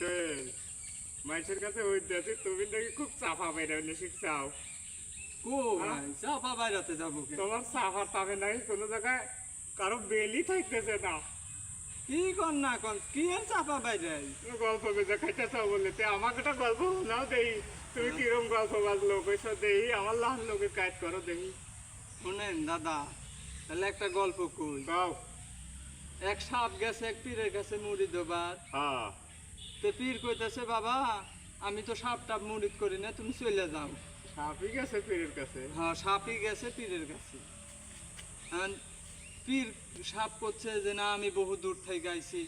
শোন, মানুষের কাছে হইতে আছে তুমি নাকি খুব চাপা বাইরে হইলে শিখছাও। কই চাপা বাইরাতে যাবো কে? তোমার চাপা তাপে নাকি কোনো জায়গায় কারো বেলি থাকতেছে না। কি কর না কর কি আর চাপা বাইরে? তুমি গল্প বেজা খাইতেছাও বললে তে আমাকে একটা গল্প শোনাও দেই। তুমি কিরম গল্প বাজলো কইছো দেই, আমার লাহান লোকের কাজ করো দেই। শুনেন দাদা, তাহলে একটা গল্প কই। কাও। এক সাপ গেছে এক পীরের কাছে মুড়ি দেবার। হ্যাঁ। তো পীর কইতেছে, বাবা আমি তো সাপ টাপ মুড়িদ করি না, তুমি চলে যাও। সাপই গেছে পীরের কাছে। হ্যাঁ, সাপই গেছে পীরের কাছে। এখন পীর সাপ করছে যে না, আমি বহু দূর থেকে আইছি,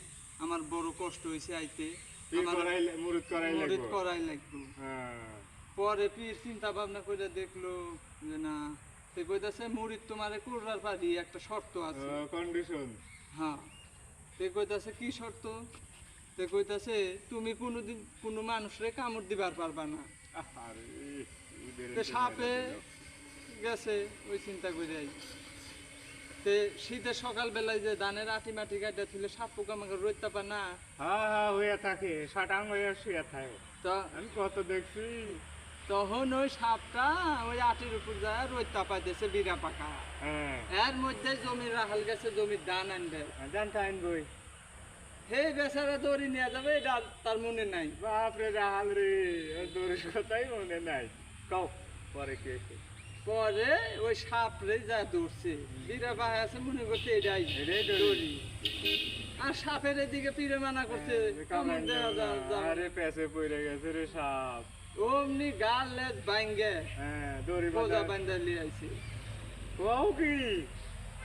আমার বড় কষ্ট হয়েছে আইতে, পীর আমার করাইলে মুরিদ করাই মুড়িদ লাগবে। করাই লাগবে। হ্যাঁ। পরে পীর চিন্তা ভাবনা করে দেখলো যে না, সে কইতাছে মুড়িদ তোমারে করবার পারি, একটা শর্ত আছে। কন্ডিশন। হ্যাঁ, সে কইতাছে কি শর্ত? সে কইতাছে তুমি কোনোদিন কোনো মানুষরে কামড় দিবার পারবা না। আরে তো সাপে গেছে ওই চিন্তা করে। তে শীতের সকালবেলায় যে ধানের আটি মাটি কাটা তুলে সাপ পোকা মাকে রইতে পারে না। হ্যাঁ হ্যাঁ হইয়া থাকে, সাটাং হইয়া শুয়ে থাকে। তা আমি কত দেখছি। তখন ওই সাপটা ওই আটির উপর যায় রইতে পাইতেছে বিড়া পাকা। হ্যাঁ। এর মধ্যে জমির রাখাল গেছে জমির ধান আনবে। জানতে আনবই। হে বেচারা দড়ি নিয়ে যাবে, এটা তার মনে নাই। বাপরে রাহাল রে, দৌড়ের কথাই মনে নাই। কও পরে কি হয়েছে? পরে ওই সাপ রে যা দৌড়ছে, বিড়া বাহে আছে মনে করছে এটাই এটাই দড়ি। আর সাপের এদিকে পীরে মানা করছে কামড় দেওয়া যাবে। আরে পেছে পড়ে গেছে রে সাপ। অমনি গাল লেজ ভাঙ্গে হ্যাঁ দড়ি বোঝা বাঁধা। বান্ধা লিয়ে আইছে। কও কি?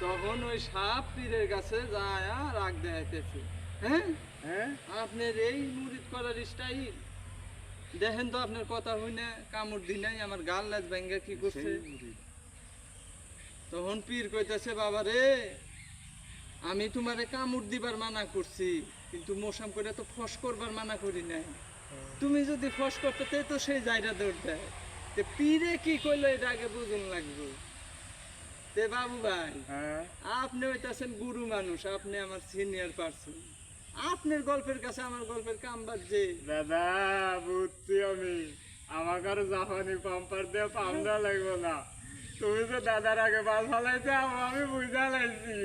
তখন ওই সাপ পীরের কাছে যায় আর রাগ দেখাইতেছে, হ্যাঁ হ্যাঁ আপনার এই মুরিদ করার স্টাইল দেখেন তো, আপনার কথা হই না, কামড় দি নাই, আমার গাল লেজ ভাঙ্গে কি করছে। সেই মুরিদ। তখন পীর কইতেছে, বাবা রে আমি তোমারে কামড় দিবার মানা করছি, কিন্তু মোসাম করে তো ফস করবার মানা করি নাই। তুমি যদি ফস করতে তে তো সেই জায়গা দৌড় দেয়। তে পীরে কি কইলো এটা আগে বুঝুন লাগবে। তে বাবু ভাই, হ্যাঁ আপনি হইতাছেন গুরু মানুষ, আপনি আমার সিনিয়র পার্সন, আপনার গল্পের কাছে আমার গল্পের কাম বাজছে। দাদা বুঝছি আমি, আমাকে আর জাপানি পাম্পার দিয়ে পাম্প দেওয়া লাগবে না। তুমি তো দাদার আগে বাল ফালাইতে আমি বুঝা লাইছি।